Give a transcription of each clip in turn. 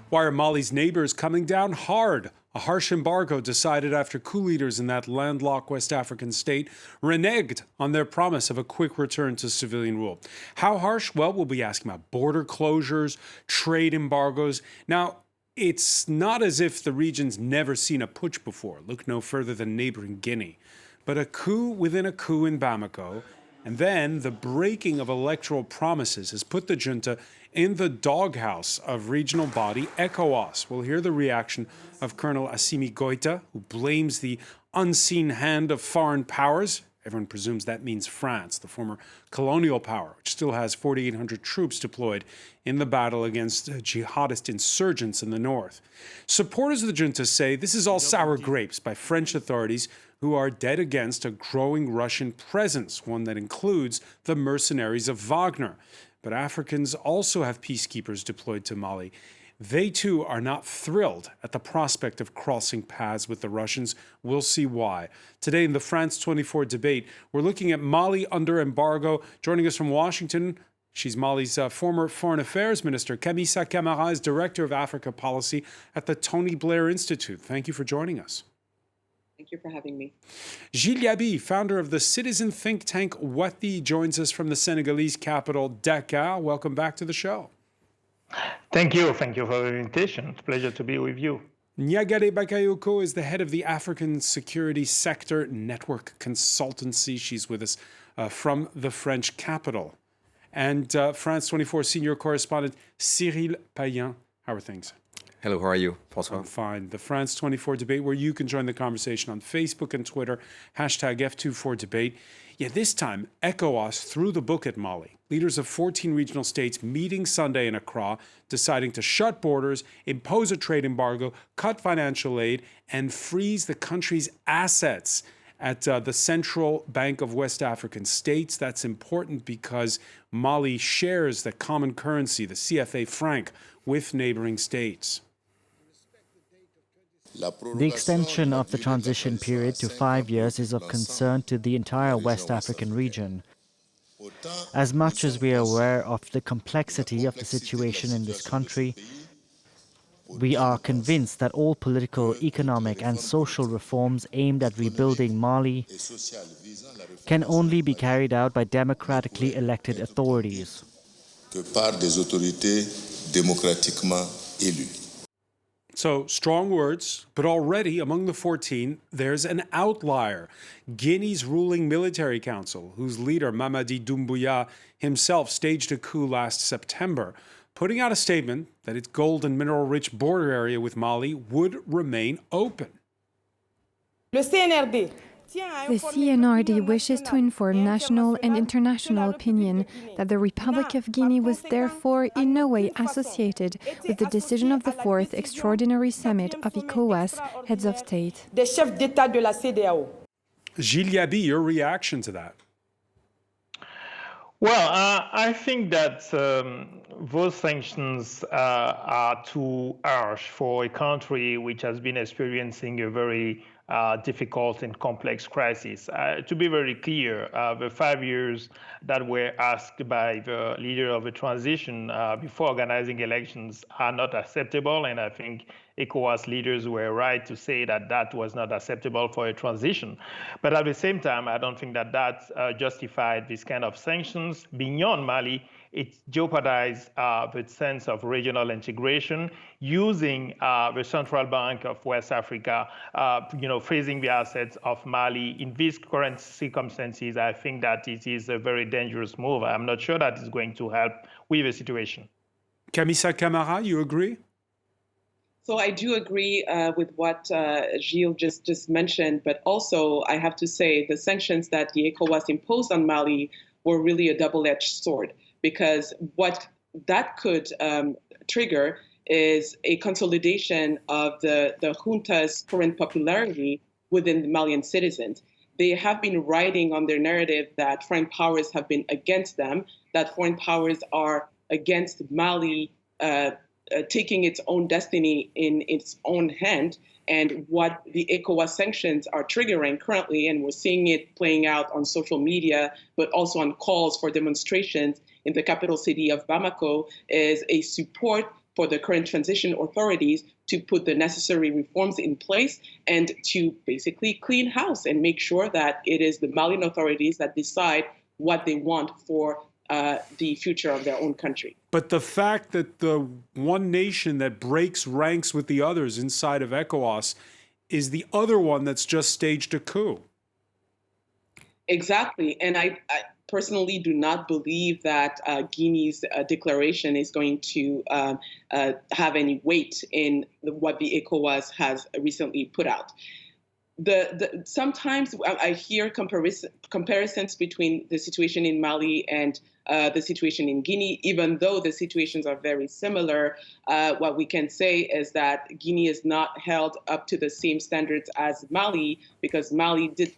Why are Mali's neighbors coming down hard? A harsh embargo decided after coup leaders in that landlocked West African state reneged on their promise of a quick return to civilian rule. How harsh? Well, we'll be asking about border closures, trade embargoes. Now, it's not as if the region's never seen a putsch before. Look no further than neighboring Guinea. But a coup within a coup in Bamako, and then the breaking of electoral promises has put the junta in the doghouse of regional body Ecowas. We'll hear the reaction of Colonel Assimi Goita, who blames the unseen hand of foreign powers. Everyone presumes that means France, the former colonial power, which still has 4,800 troops deployed in the battle against jihadist insurgents in the north. Supporters of the junta say this is all sour grapes by French authorities who are dead against a growing Russian presence, one that includes the mercenaries of Wagner. But Africans also have peacekeepers deployed to Mali. They too are not thrilled at the prospect of crossing paths with the Russians. We'll see why. Today in the France 24 debate, we're looking at Mali under embargo. Joining us from Washington, she's Mali's former Foreign Affairs Minister. Camissa Camara is Director of Africa Policy at the Tony Blair Institute. Thank you for joining us. Thank you for having me. Gilles But, founder of the citizen think tank Wati, joins us from the Senegalese capital, Dakar. Welcome back to the show. Thank you. Thank you for the invitation. It's a pleasure to be with you. Niagare Bakayoko is the head of the African Security Sector Network Consultancy. She's with us from the French capital. And France 24 senior correspondent Cyril Payen. How are things? Hello, how are you, François? I'm fine. The France 24 debate, where you can join the conversation on Facebook and Twitter, hashtag F24debate. Yeah, this time, ECOWAS threw the book at Mali. Leaders of 14 regional states meeting Sunday in Accra, deciding to shut borders, impose a trade embargo, cut financial aid, and freeze the country's assets at the Central Bank of West African States. That's important because Mali shares the common currency, the CFA franc, with neighboring states. The extension of the transition period to 5 years is of concern to the entire West African region. As much as we are aware of the complexity of the situation in this country, we are convinced that all political, economic and social reforms aimed at rebuilding Mali can only be carried out by democratically elected authorities. So, strong words, but already among the 14, there's an outlier. Guinea's ruling military council, whose leader, Mamadi Doumbouya, himself staged a coup last September, putting out a statement that its gold and mineral-rich border area with Mali would remain open. The CNRD wishes to inform national and international opinion that the Republic of Guinea was therefore in no way associated with the decision of the Fourth Extraordinary Summit of Ecowas Heads of State. Gilles But, your reaction to that? Well, I think that those sanctions are too harsh for a country which has been experiencing a very difficult and complex crisis. To be very clear, the 5 years that were asked by the leader of the transition before organizing elections are not acceptable, and I think ECOWAS leaders were right to say that that was not acceptable for a transition. But at the same time, I don't think that that justified this kind of sanctions beyond Mali. It jeopardized the sense of regional integration, using the Central Bank of West Africa, freezing the assets of Mali. In these current circumstances, I think that it is a very dangerous move. I'm not sure that it's going to help with the situation. Camissa Camara, you agree? So I do agree with what Gilles just mentioned, but also I have to say the sanctions that the ECOWAS imposed on Mali were really a double-edged sword, because what that could trigger is a consolidation of the junta's current popularity within the Malian citizens. They have been riding on their narrative that foreign powers have been against them, that foreign powers are against Mali taking its own destiny in its own hand. and what the ECOWAS sanctions are triggering currently, and we're seeing it playing out on social media, but also on calls for demonstrations in the capital city of Bamako, is a support for the current transition authorities to put the necessary reforms in place and to basically clean house and make sure that it is the Malian authorities that decide what they want for the future of their own country. But the fact that the one nation that breaks ranks with the others inside of ECOWAS is the other one that's just staged a coup. Exactly. And I personally do not believe that Guinea's declaration is going to have any weight in what the ECOWAS has recently put out. Sometimes I hear comparisons between the situation in Mali and the situation in Guinea. Even though the situations are very similar, what we can say is that Guinea is not held up to the same standards as Mali, because Mali did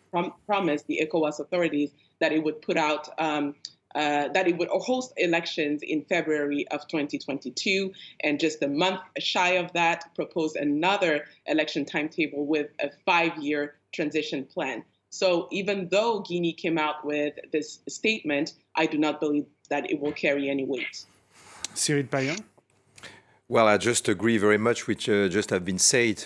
promise the ECOWAS authorities that it would put out that it would host elections in February of 2022, and just a month shy of that, proposed another election timetable with a 5-year transition plan. So even though Guinea came out with this statement, I do not believe that it will carry any weight. Cyril Payan? Well, I just agree very much with just have been said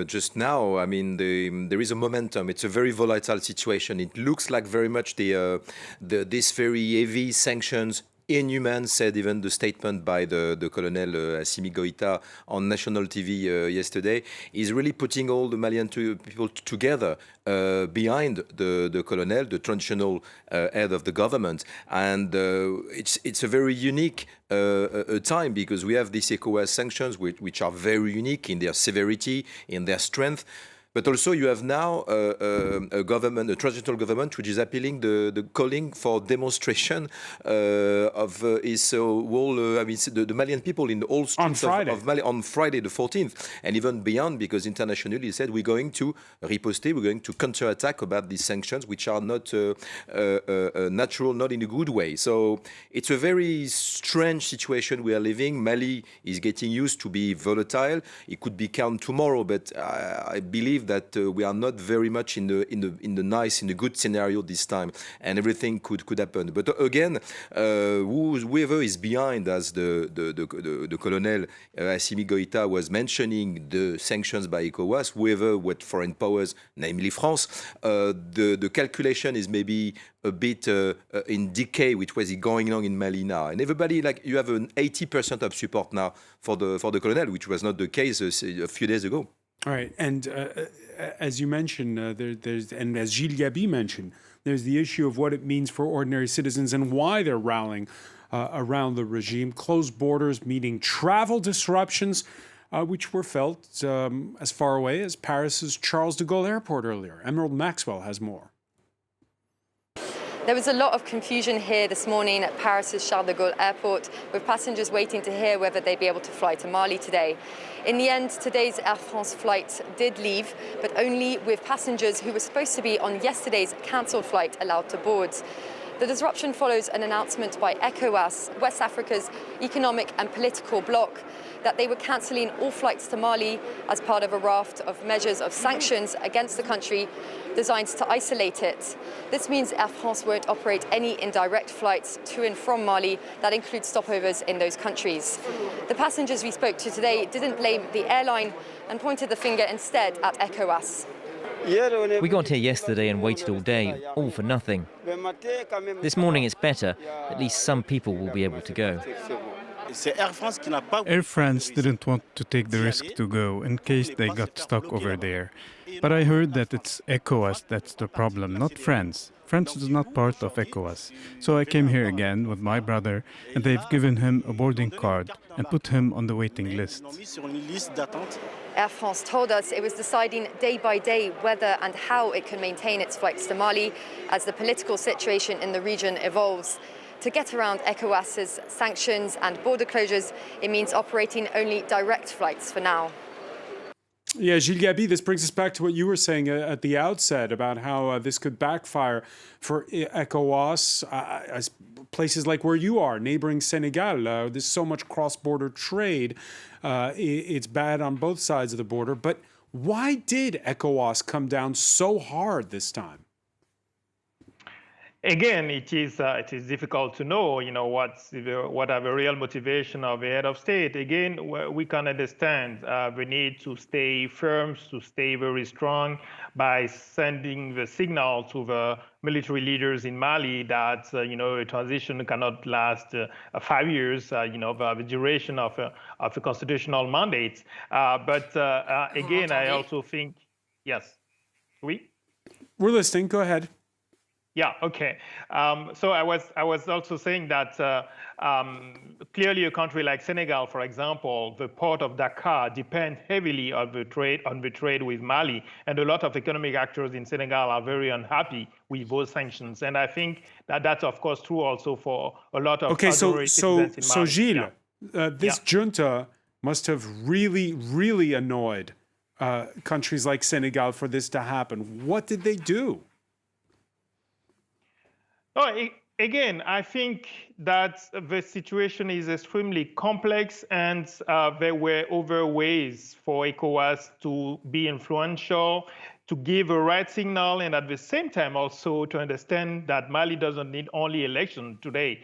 just now. I mean, there is a momentum. It's a very volatile situation. It looks like very much this very heavy sanctions, inhuman, said even the statement by the Colonel Assimi Goita on national TV yesterday, is really putting all the Malian people together behind the colonel, the traditional head of the government. And it's a very unique time, because we have these ECOWAS sanctions, which are very unique in their severity, in their strength. But also you have now a government, a transitional government, which is appealing the calling for demonstration of his whole, the Malian people in all streets of Mali on Friday the 14th, and even beyond, because internationally he said we're going to riposte, we're going to counterattack about these sanctions, which are not natural, not in a good way. So it's a very strange situation we are living. Mali is getting used to be volatile. It could be calm tomorrow, but I believe that we are not very much in the good scenario this time, and everything could happen. But again, whoever is behind, as the Colonel Assimi Goita was mentioning, the sanctions by ECOWAS, whoever, what foreign powers, namely France, the calculation is maybe a bit in decay with what is going on in Mali now. And everybody, like, you have an 80% of support now for the Colonel, which was not the case a few days ago. All right, and as you mentioned, and as Gilles Gaby mentioned, there's the issue of what it means for ordinary citizens and why they're rallying around the regime. Closed borders, meaning travel disruptions, which were felt as far away as Paris's Charles de Gaulle Airport earlier. Emerald Maxwell has more. There was a lot of confusion here this morning at Paris's Charles de Gaulle Airport, with passengers waiting to hear whether they'd be able to fly to Mali today. In the end, today's Air France flight did leave, but only with passengers who were supposed to be on yesterday's cancelled flight allowed to board. The disruption follows an announcement by ECOWAS, West Africa's economic and political bloc, that they were cancelling all flights to Mali as part of a raft of measures of sanctions against the country designed to isolate it. This means Air France won't operate any indirect flights to and from Mali that include stopovers in those countries. The passengers we spoke to today didn't blame the airline and pointed the finger instead at ECOWAS. We got here yesterday and waited all day, all for nothing. This morning it's better. At least some people will be able to go. Air France didn't want to take the risk to go in case they got stuck over there. But I heard that it's ECOWAS that's the problem, not France. France is not part of ECOWAS. So I came here again with my brother, and they've given him a boarding card and put him on the waiting list. Air France told us it was deciding day by day whether and how it can maintain its flights to Mali as the political situation in the region evolves. To get around ECOWAS's sanctions and border closures, it means operating only direct flights for now. Yeah, Gilles Gaby, this brings us back to what you were saying at the outset about how this could backfire for ECOWAS. Places like where you are, neighboring Senegal, there's so much cross-border trade. It's bad on both sides of the border. But Why did ECOWAS come down so hard this time? Again, it is difficult to know, what are the real motivation of the head of state. Again, we can understand the need to stay firm, to stay very strong by sending the signal to the military leaders in Mali that a transition cannot last 5 years, the duration of a constitutional mandate. But again, I also think, yes, oui? We're listening. Go ahead. Yeah. Okay. So I was also saying that clearly a country like Senegal, for example, the port of Dakar depends heavily on the trade with Mali, and a lot of economic actors in Senegal are very unhappy with those sanctions. And I think that that's of course true also for a lot of ordinary citizens in Mali. So Gilles, this junta must have really annoyed countries like Senegal for this to happen. What did they do? Again, I think that the situation is extremely complex, and there were other ways for ECOWAS to be influential, to give a right signal, and at the same time also to understand that Mali doesn't need only election today.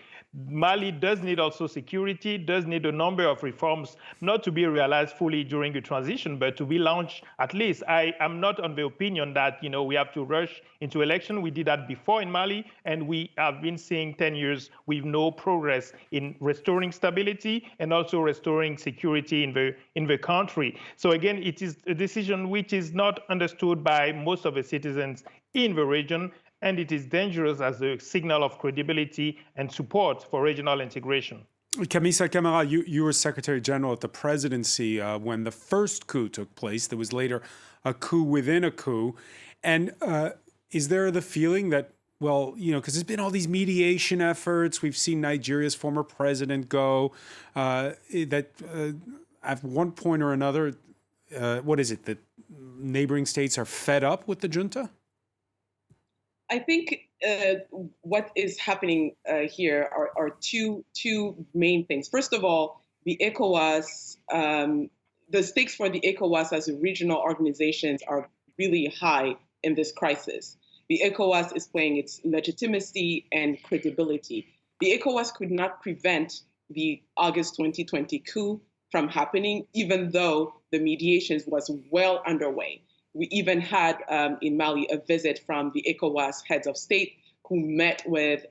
Mali does need also security, does need a number of reforms, not to be realized fully during the transition, but to be launched at least. I am not on the opinion that we have to rush into election. We did that before in Mali, and we have been seeing 10 years with no progress in restoring stability and also restoring security in the country. So again, it is a decision which is not understood by most of the citizens in the region, and it is dangerous as a signal of credibility and support for regional integration. Kamisa Camara, you were Secretary General at the presidency when the first coup took place. There was later a coup within a coup. And is there the feeling that, because there's been all these mediation efforts, we've seen Nigeria's former president go, that at one point or another, what is it, that neighboring states are fed up with the junta? I think what is happening here are two main things. First of all, the ECOWAS, the stakes for the ECOWAS as a regional organizations are really high in this crisis. The ECOWAS is playing its legitimacy and credibility. The ECOWAS could not prevent the August 2020 coup from happening, even though the mediations was well underway. We even had in Mali a visit from the ECOWAS heads of state who met with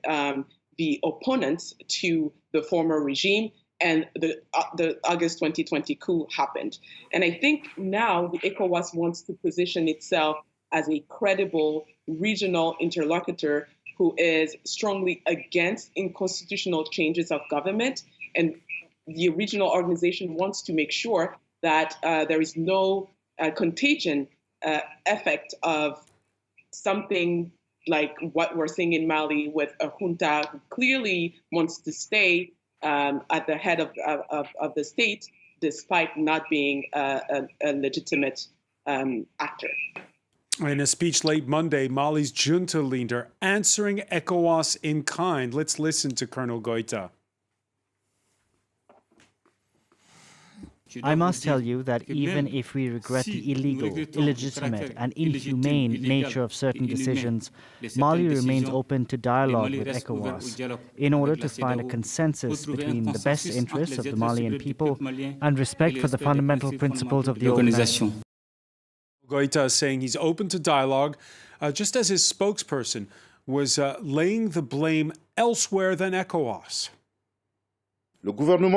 the opponents to the former regime, and the August 2020 coup happened. And I think now the ECOWAS wants to position itself as a credible regional interlocutor who is strongly against unconstitutional changes of government. And the regional organization wants to make sure that there is no contagion effect of something like what we're seeing in Mali with a junta who clearly wants to stay at the head of the state, despite not being a legitimate actor. In a speech late Monday, Mali's junta leader answering ECOWAS in kind. Let's listen to Colonel Goita. I must tell you that even if we regret the illegal, illegitimate, and inhumane nature of certain decisions, Mali remains open to dialogue with ECOWAS in order to find a consensus between the best interests of the Malian people and respect for the fundamental principles of the organization. Goita is saying he's open to dialogue, just as his spokesperson was laying the blame elsewhere than ECOWAS. The government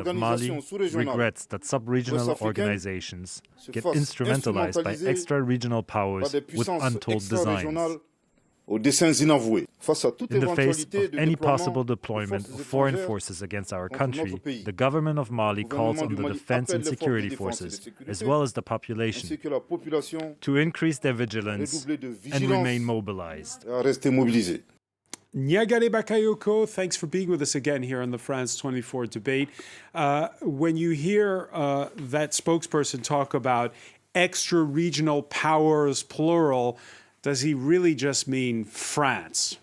of Mali regrets that sub-regional organizations get instrumentalized by extra-regional powers with untold designs. In the face of any possible deployment of foreign forces against our country, the government of Mali calls on the defense and security forces, as well as the population, to increase their vigilance and remain mobilized. Niagare Bakayoko, thanks for being with us again here on the France 24 debate. When you hear that spokesperson talk about extra-regional powers, plural, does he really just mean France?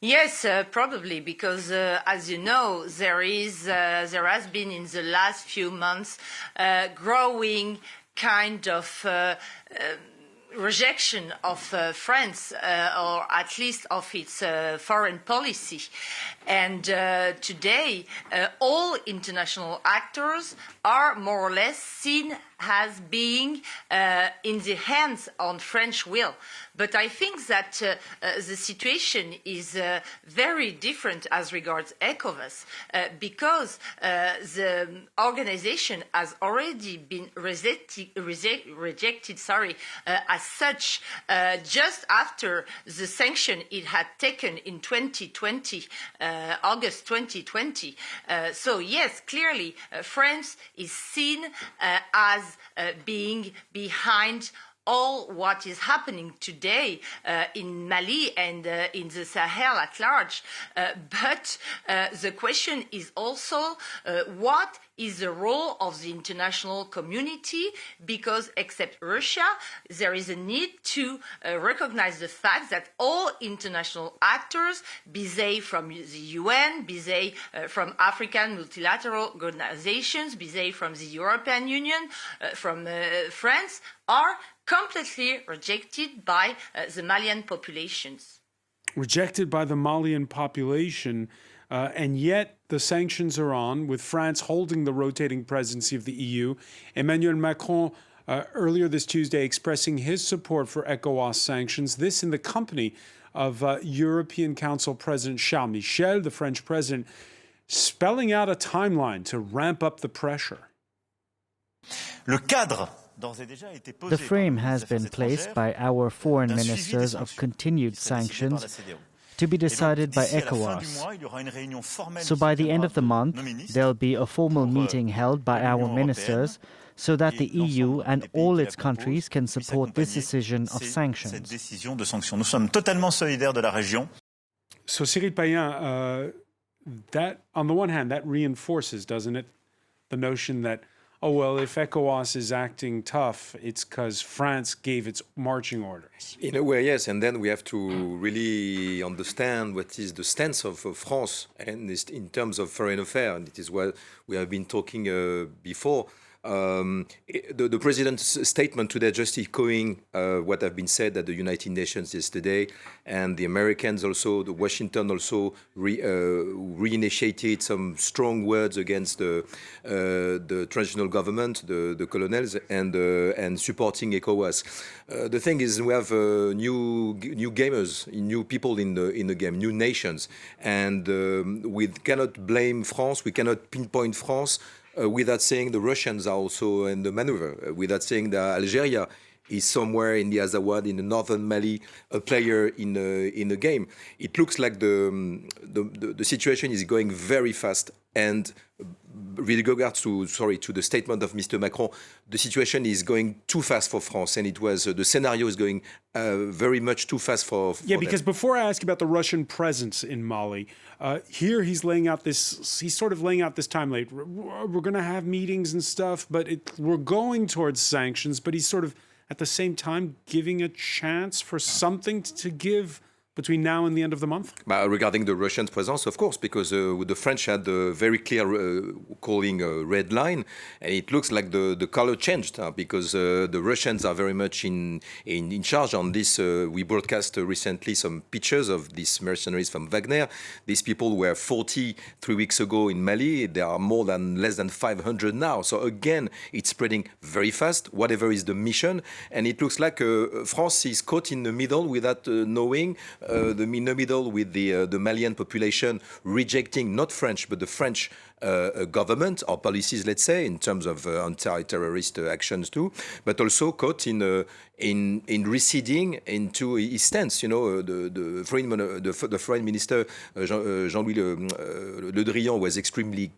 Yes, probably, because as you know, there has been in the last few months growing kind of rejection of France, or at least of its foreign policy. And today, all international actors are more or less seen as being in the hands on French will. But I think that the situation is very different as regards Ecowas, because the organization has already been rejected as such just after the sanction it had taken in 2020, August 2020. So yes, clearly France is seen as being behind all what is happening today in Mali and in the Sahel at large. But the question is also what is the role of the international community, because except Russia, there is a need to recognize the fact that all international actors, be they from the UN, be they from African multilateral organizations, be they from the European Union, from France, are completely rejected by the Malian populations. Rejected by the Malian population, and yet the sanctions are on, with France holding the rotating presidency of the EU. Emmanuel Macron earlier this Tuesday expressing his support for Ecowas sanctions, this in the company of European Council President Charles Michel, the French president, spelling out a timeline to ramp up the pressure. The frame has been placed by our foreign ministers of continued sanctions to be decided by Ecowas. So by the end of the month, there'll be a formal meeting held by our ministers so that the EU and all its countries can support this decision of sanctions. So Cyril Payen, that on the one hand, that reinforces, doesn't it, the notion that, oh, well, if ECOWAS is acting tough, it's because France gave its marching orders. In a way, yes. And then we have to really understand what is the stance of France and in terms of foreign affairs. And it is what we have been talking before. The president's statement today just echoing what have been said at the United Nations yesterday, and the Americans also, the Washington also reinitiated some strong words against the transitional government, the colonials, and supporting ECOWAS. The thing is, we have new gamers, new people in the game, new nations, and we cannot blame France. We cannot pinpoint France. Without saying the Russians are also in the maneuver, without saying that Algeria is somewhere in the Azawad, in the northern Mali, a player in the game. It looks like the situation is going very fast. And with regards to the statement of Mr. Macron, the situation is going too fast for France, and it was the scenario is going very much too fast for because them. Before I ask about the Russian presence in Mali, here he's sort of laying out this timeline. We're going to have meetings and stuff, but we're going towards sanctions. But he's sort of at the same time giving a chance for something to give between now and the end of the month? Regarding the Russian presence, of course, because the French had a very clear calling a red line, and it looks like the color changed because the Russians are very much in charge on this. We broadcast recently some pictures of these mercenaries from Wagner. These people were 40 3 weeks ago in Mali. There are less than 500 now. So again, it's spreading very fast, whatever is the mission. And it looks like France is caught in the middle without knowing. In the middle with the Malian population rejecting not French but the French government or policies, let's say, in terms of anti-terrorist actions too, but also caught in receding into his stance. You know, the foreign minister Jean-Louis Le Drian was extremely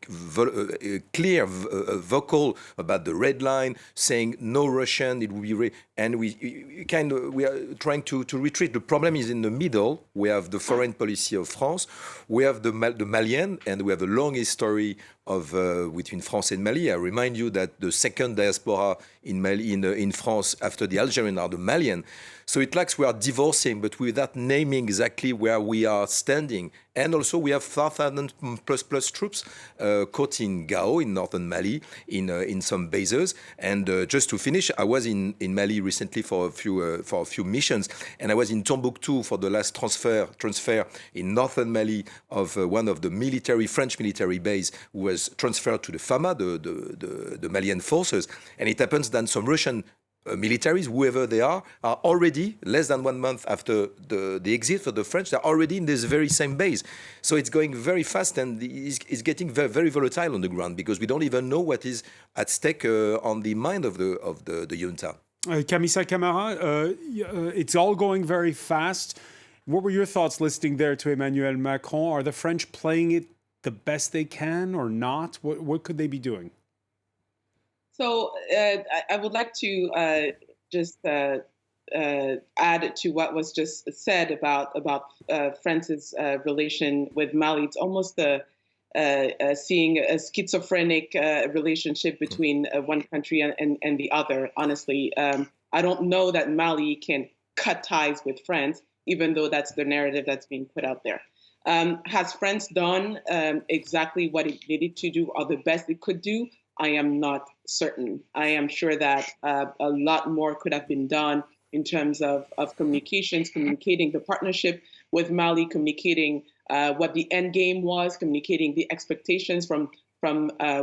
clear, vocal about the red line, saying no Russian. It will be and we are trying to retreat. The problem is in the middle. We have the foreign policy of France, we have the Malian, and we have a long history between France and Mali. I remind you that the second diaspora in Mali, in France, after the Algerian, are the Malian. So it looks we are divorcing, but without naming exactly where we are standing. And also we have 4,000 plus troops caught in Gao, in northern Mali, in some bases. And just to finish, I was in Mali recently for a few missions, and I was in Tombouctou for the last transfer in northern Mali of one of the French military base who was transferred to the FAMA, the Malian forces. And it happens that some Russian militaries, whoever they are already, less than 1 month after the exit for the French, they're already in this very same base. So it's going very fast, and it's getting very, very volatile on the ground, because we don't even know what is at stake on the mind of the junta. Kamisa Camara, it's all going very fast. What were your thoughts listening there to Emmanuel Macron? Are the French playing it the best they can or not? What could they be doing? So I would like to just add to what was just said about France's relation with Mali. It's almost seeing a schizophrenic relationship between one country and the other, honestly. I don't know that Mali can cut ties with France, even though that's the narrative that's being put out there. Has France done exactly what it needed to do or the best it could do? I am not certain. I am sure that a lot more could have been done in terms of communications, communicating the partnership with Mali, communicating what the end game was, communicating the expectations from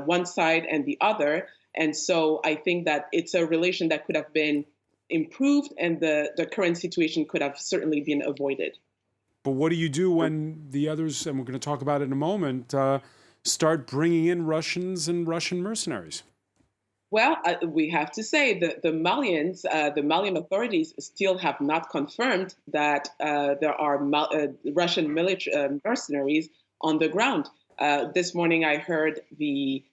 one side and the other. And so I think that it's a relation that could have been improved, and the current situation could have certainly been avoided. But what do you do when the others, and we're going to talk about it in a moment, start bringing in Russians and Russian mercenaries? Well, we have to say that the Malian authorities still have not confirmed that there are Russian military mercenaries on the ground. This morning, I heard the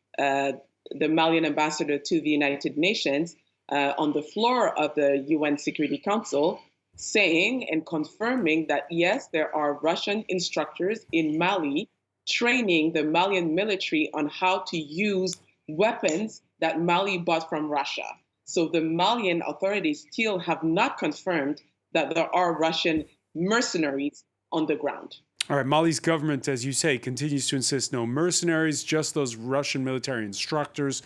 Malian ambassador to the United Nations on the floor of the UN Security Council saying and confirming that, yes, there are Russian instructors in Mali training the Malian military on how to use weapons that Mali bought from Russia. So the Malian authorities still have not confirmed that there are Russian mercenaries on the ground. All right, Mali's government, as you say, continues to insist no mercenaries, just those Russian military instructors.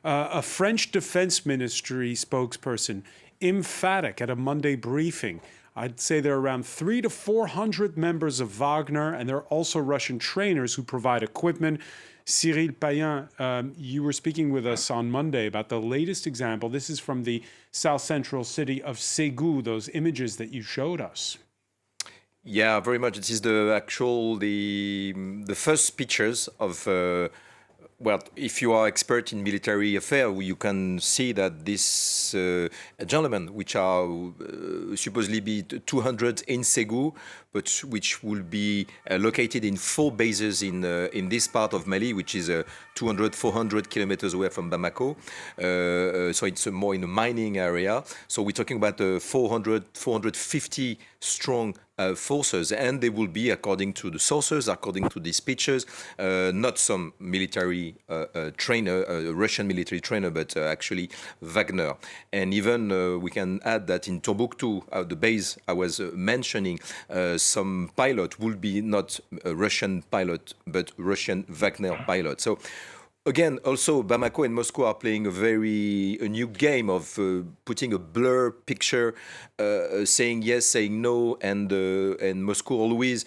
A French Defense Ministry spokesperson, emphatic at a Monday briefing. I'd say there are around 300 to 400 members of Wagner, and there are also Russian trainers who provide equipment. Cyril Payen, you were speaking with us on Monday about the latest example. This is from the south-central city of Ségou, those images that you showed us. Yeah, very much. This is the first pictures of well, if you are expert in military affairs, you can see that this gentlemen, which are supposedly be 200 in Ségou, but which will be located in 4 bases in this part of Mali, which is 200, 400 kilometers away from Bamako. So it's more in a mining area. So we're talking about 450 strong forces, and they will be, according to the sources, according to these pictures, not some military trainer, Russian military trainer, but actually Wagner. And even we can add that in Tombouctou, the base I was mentioning, some pilot will be not a Russian pilot, but Russian Wagner pilot. So again, also Bamako and Moscow are playing a new game of putting a blur picture, saying yes, saying no, and Moscow always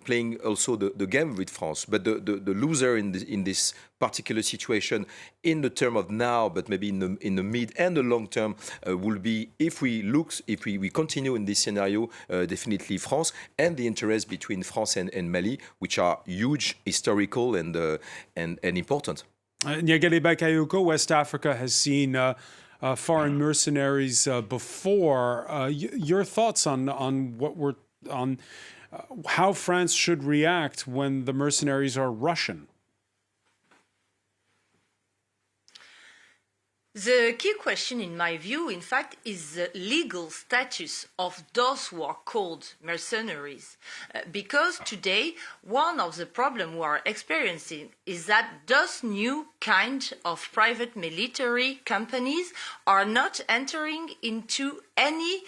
playing also the game with France. But the loser in this particular situation, in the term of now, but maybe in the mid and the long term, will be if we continue in this scenario, definitely France, and the interest between France and Mali, which are huge, historical, and important. Nyagale Bakayoko, West Africa has seen foreign mercenaries before. Your thoughts on how France should react when the mercenaries are Russian? The key question, in my view, in fact, is the legal status of those who are called mercenaries. Because today, one of the problems we are experiencing is that those new kind of private military companies are not entering into any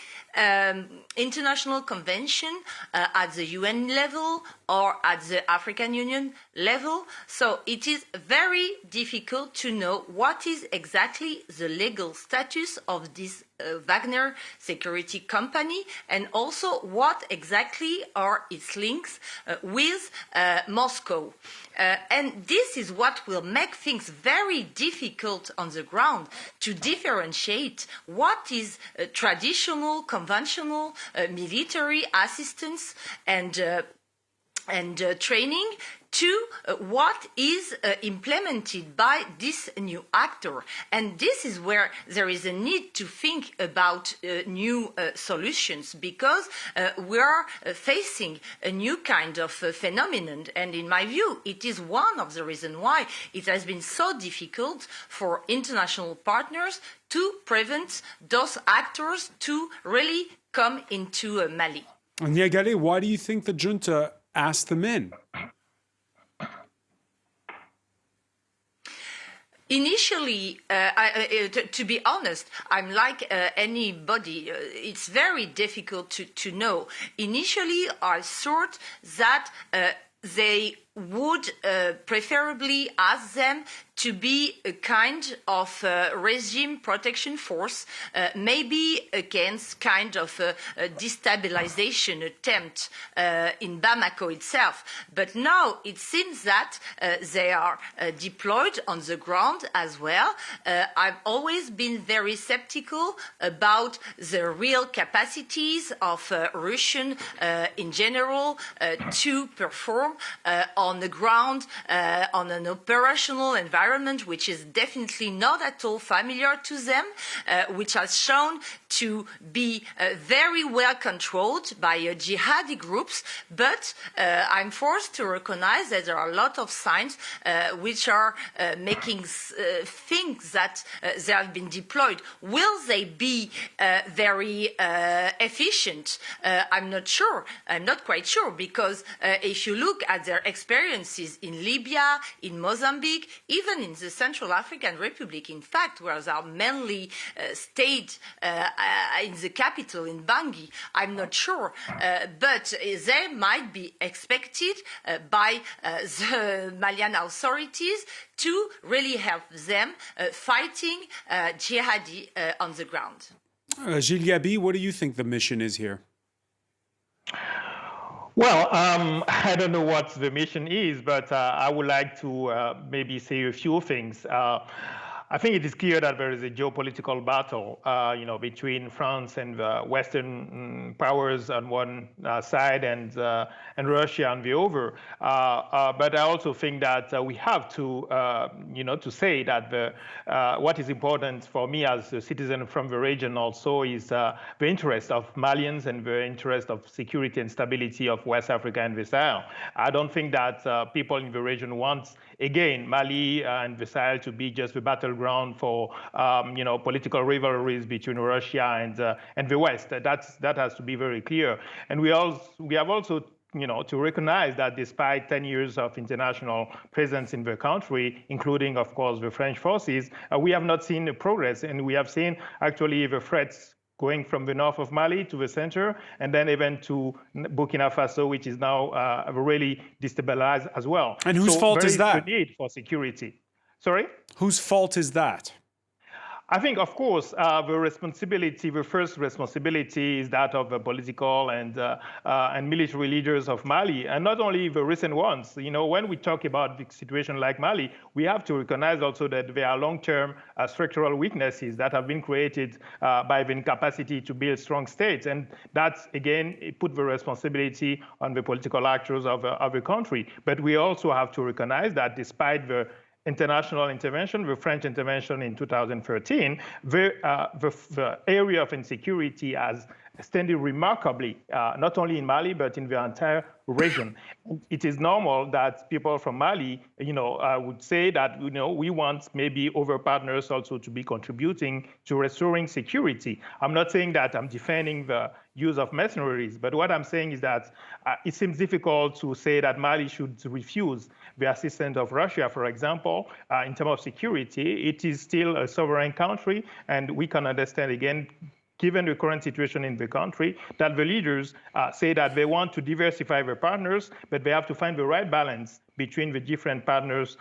international convention at the UN level or at the African Union level. So it is very difficult to know what is exactly the legal status of this Wagner security company, and also what exactly are its links with Moscow. And this is what will make things very difficult on the ground to differentiate what is traditional, conventional military assistance and training to what is implemented by this new actor. And this is where there is a need to think about new solutions, because we are facing a new kind of phenomenon. And in my view, it is one of the reasons why it has been so difficult for international partners to prevent those actors to really come into Mali. And Niagale, why do you think the junta asked them in? Initially, to be honest, I'm like anybody. It's very difficult to know. Initially, I thought that they would preferably ask them to be a kind of regime protection force, maybe against kind of a destabilization attempt in Bamako itself. But now it seems that they are deployed on the ground as well. I've always been very skeptical about the real capacities of Russian in general to perform on the ground, on an operational environment which is definitely not at all familiar to them, which has shown to be very well controlled by jihadi groups. But I'm forced to recognize that there are a lot of signs which are making things that they have been deployed. Will they be very efficient? I'm not sure. I'm not quite sure, because if you look at their experiences in Libya, in Mozambique, even in the Central African Republic, in fact, where they are mainly stayed in the capital, in Bangui, I'm not sure. But they might be expected by the Malian authorities to really help them fighting jihadi on the ground. Gilles Gabi, what do you think the mission is here? Well, I don't know what the mission is, but I would like to maybe say a few things. I think it is clear that there is a geopolitical battle, between France and the Western powers on one side and Russia on the other. But I also think that we have to, to say that what is important for me as a citizen from the region also is the interest of Malians and the interest of security and stability of West Africa and the Sahel. I don't think that people in the region want, again, Mali and the Sahel to be just the battleground for political rivalries between Russia and the West. That has to be very clear. And we have also to recognize that despite 10 years of international presence in the country, including, of course, the French forces, we have not seen the progress. And we have seen actually the threats going from the north of Mali to the center, and then even to Burkina Faso, which is now really destabilized as well. And whose fault is that? The need for security. Sorry? Whose fault is that? I think, of course, the first responsibility is that of the political and military leaders of Mali, and not only the recent ones. When we talk about the situation like Mali, we have to recognize also that there are long-term structural weaknesses that have been created by the incapacity to build strong states, and that's again put the responsibility on the political actors of the country. But we also have to recognize that despite the international intervention, the French intervention in 2013, the area of insecurity has standing remarkably, not only in Mali, but in the entire region. It is normal that people from Mali, would say that, we want maybe other partners also to be contributing to restoring security. I'm not saying that I'm defending the use of mercenaries, but what I'm saying is that it seems difficult to say that Mali should refuse the assistance of Russia, for example, in terms of security. It is still a sovereign country, and we can understand, again, given the current situation in the country, that the leaders say that they want to diversify their partners, but they have to find the right balance between the different partners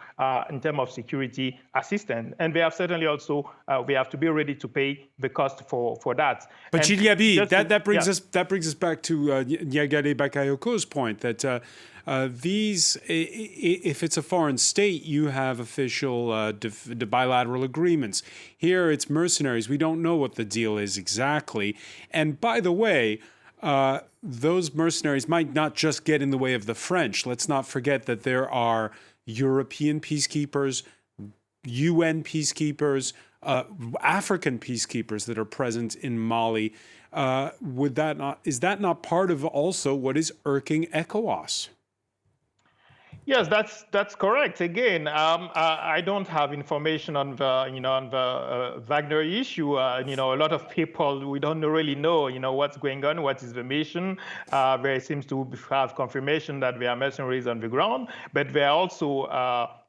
in terms of security assistance. And they have certainly also, they have to be ready to pay the cost for that. But Julia B, that brings us back to Niagale Bakayoko's point that if it's a foreign state, you have official bilateral agreements. Here, it's mercenaries. We don't know what the deal is exactly. And by the way, those mercenaries might not just get in the way of the French. Let's not forget that there are European peacekeepers, UN peacekeepers, African peacekeepers that are present in Mali. Is that not part of also what is irking ECOWAS? Yes, that's correct. Again, I don't have information on the Wagner issue. A lot of people, we don't really know what's going on, what is the mission. There seems to have confirmation that there are mercenaries on the ground, but there are also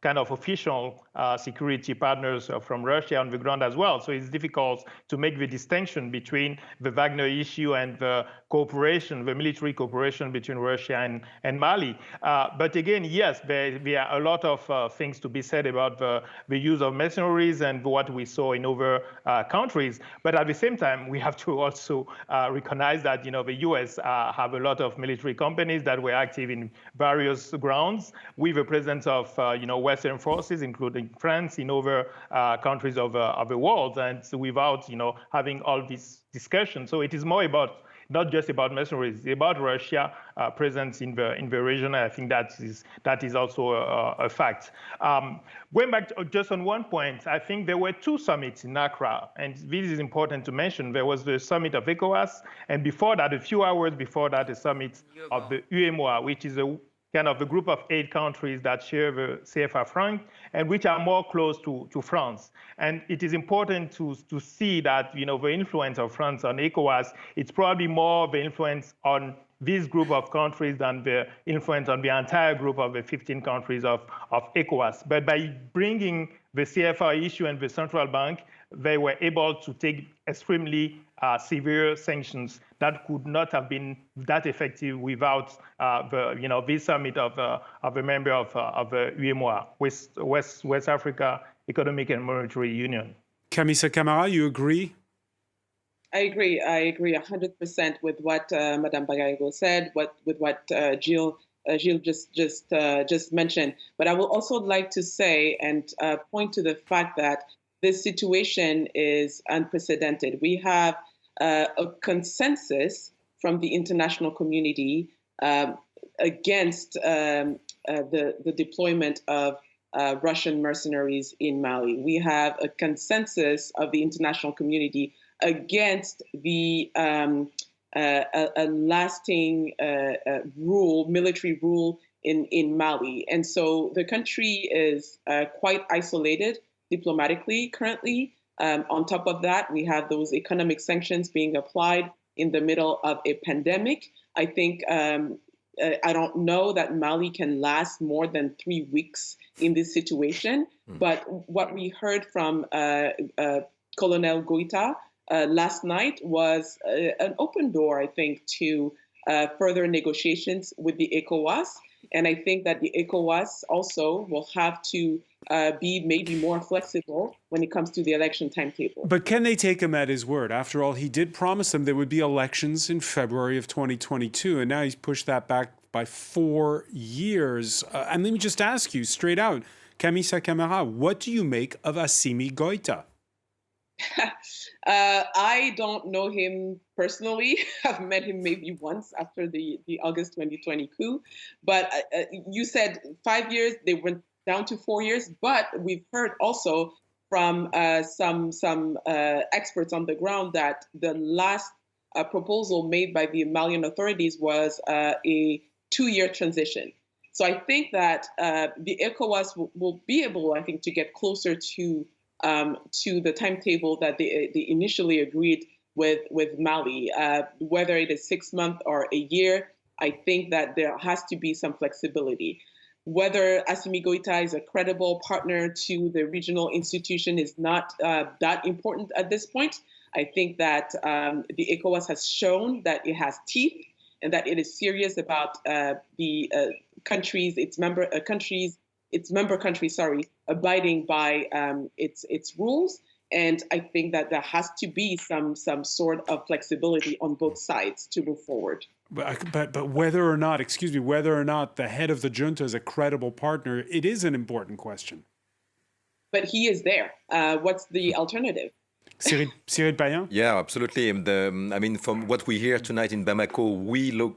kind of official security partners from Russia on the ground as well. So it's difficult to make the distinction between the Wagner issue and the cooperation, the military cooperation between Russia and Mali. But again, yes, there are a lot of things to be said about the use of mercenaries and what we saw in other countries. But at the same time, we have to also recognize that the US have a lot of military companies that were active in various grounds with the presence of Western forces, including France, in other countries of the world, and without having all these discussions. So it is more about not just about mercenaries, it's about Russia presence in the region. I think that is also a fact. Going back just on one point, I think there were two summits in Accra, and this is important to mention. There was the summit of ECOWAS, and before that, a few hours before that, the summit of the UEMOA, which is a kind of the group of 8 countries that share the CFA franc and which are more close to France. And it is important to see that the influence of France on ECOWAS, it's probably more the influence on this group of countries than the influence on the entire group of the 15 countries of ECOWAS. But by bringing the CFA issue and the central bank, they were able to take extremely severe sanctions that could not have been that effective without this summit of a member of the UEMOA, West Africa Economic and Monetary Union. Kamisa Camara, you agree? I agree 100% with what Madame Bagayogo said, with what Gilles just mentioned. But I will also like to say and point to the fact that this situation is unprecedented. We have a consensus from the international community against the deployment of Russian mercenaries in Mali. We have a consensus of the international community against the a lasting military rule in Mali. And so the country is quite isolated diplomatically currently. On top of that, we have those economic sanctions being applied in the middle of a pandemic. I think I don't know that Mali can last more than 3 weeks in this situation. But what we heard from Colonel Goita last night was an open door, I think, to further negotiations with the ECOWAS. And I think that the ECOWAS also will have to be maybe more flexible when it comes to the election timetable. But can they take him at his word? After all, he did promise them there would be elections in February of 2022, and now he's pushed that back by 4 years. And let me just ask you straight out, Kamisa Camara, what do you make of Assimi Goita? I don't know him personally. I've met him maybe once after the August 2020 coup. But you said 5 years, they went down to 4 years. But we've heard also from some experts on the ground that the last proposal made by the Malian authorities was a 2-year transition. So I think that the ECOWAS will be able, I think, to get closer to the timetable that they initially agreed with Mali. Whether it is 6 months or a year, I think that there has to be some flexibility. Whether Assimi Goita is a credible partner to the regional institution is not that important at this point. I think that the ECOWAS has shown that it has teeth and that it is serious about the countries, its member countries, abiding by its rules. And I think that there has to be some sort of flexibility on both sides to move forward. But whether or not the head of the junta is a credible partner, it is an important question. But he is there. What's the alternative? Cyril Payen? Yeah, absolutely. From what we hear tonight in Bamako,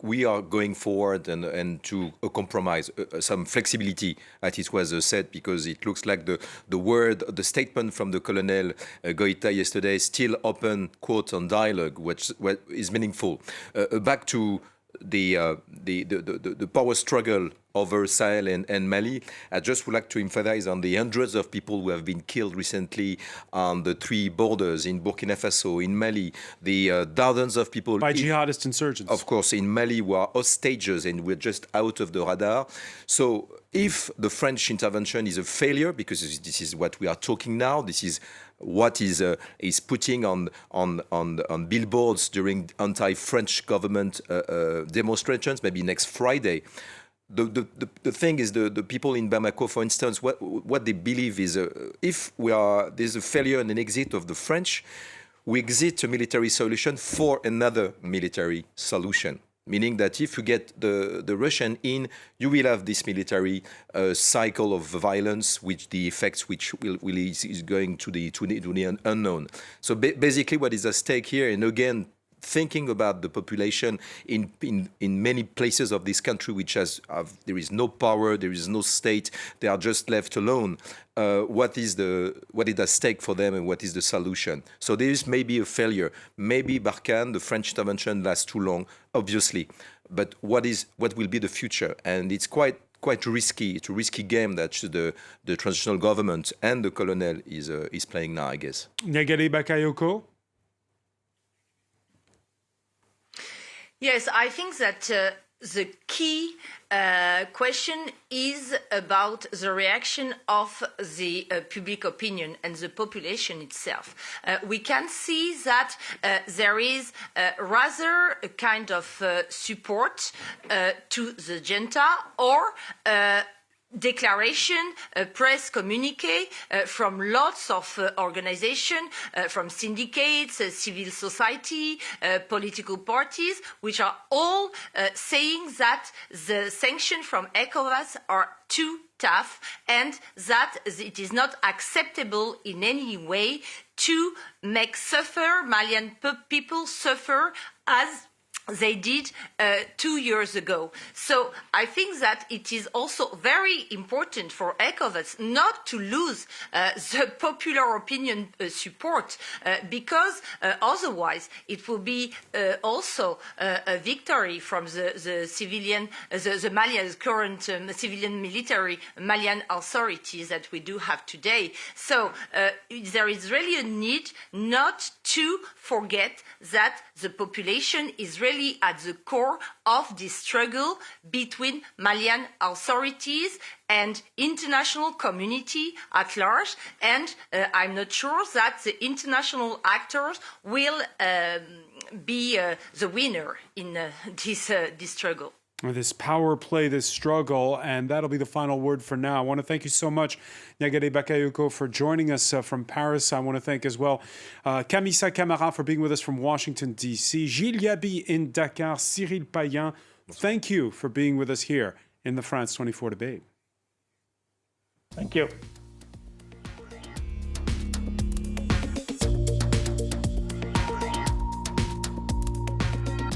we are going forward and to a compromise, some flexibility, as it was said, because it looks like the statement from the Colonel Goita yesterday is still open, quote, on dialogue, which is meaningful. Back to the power struggle over Sahel and Mali, I just would like to emphasize on the hundreds of people who have been killed recently on the 3 borders in Burkina Faso, in Mali, the thousands of people... By jihadist insurgents. Of course, in Mali, who are hostages and we're just out of the radar. So if the French intervention is a failure, because this is what we are talking now, this is what is putting on billboards during anti-French government demonstrations, maybe next Friday. The thing is, the people in Bamako, for instance, what they believe is if there's a failure and an exit of the French, we exit a military solution for another military solution. Meaning that if you get the Russian in, you will have this military cycle of violence, which the effects which is going to the unknown. So basically, what is at stake here, and again, thinking about the population in many places of this country, which there is no power, there is no state, they are just left alone. What is at stake for them, and what is the solution? So there is maybe a failure. Maybe Barkhane, the French intervention, lasts too long, obviously. But what will be the future? And it's quite risky. It's a risky game that the transitional government and the colonel is playing now, I guess. Nyagere Bakayoko? Yes, I think that the key question is about the reaction of the public opinion and the population itself. We can see that there is rather a kind of support to the junta or declaration, press communique from lots of organizations, from syndicates, civil society, political parties, which are all saying that the sanctions from ECOWAS are too tough and that it is not acceptable in any way to make Malian people suffer as they did 2 years ago. So I think that it is also very important for ECOWAS not to lose the popular opinion support because otherwise it will be also a victory from the civilian, the Malian current civilian military Malian authorities that we do have today. So there is really a need not to forget that the population is really at the core of this struggle between Malian authorities and international community at large. And I'm not sure that the international actors will be the winner in this struggle. This power play, this struggle, and that'll be the final word for now. I want to thank you so much, Nyagere Bakayoko, for joining us from Paris. I want to thank as well Kamisa Camara for being with us from Washington, D.C., Gilles Yaby in Dakar, Cyril Payen. Thank you for being with us here in the France 24 debate. Thank you.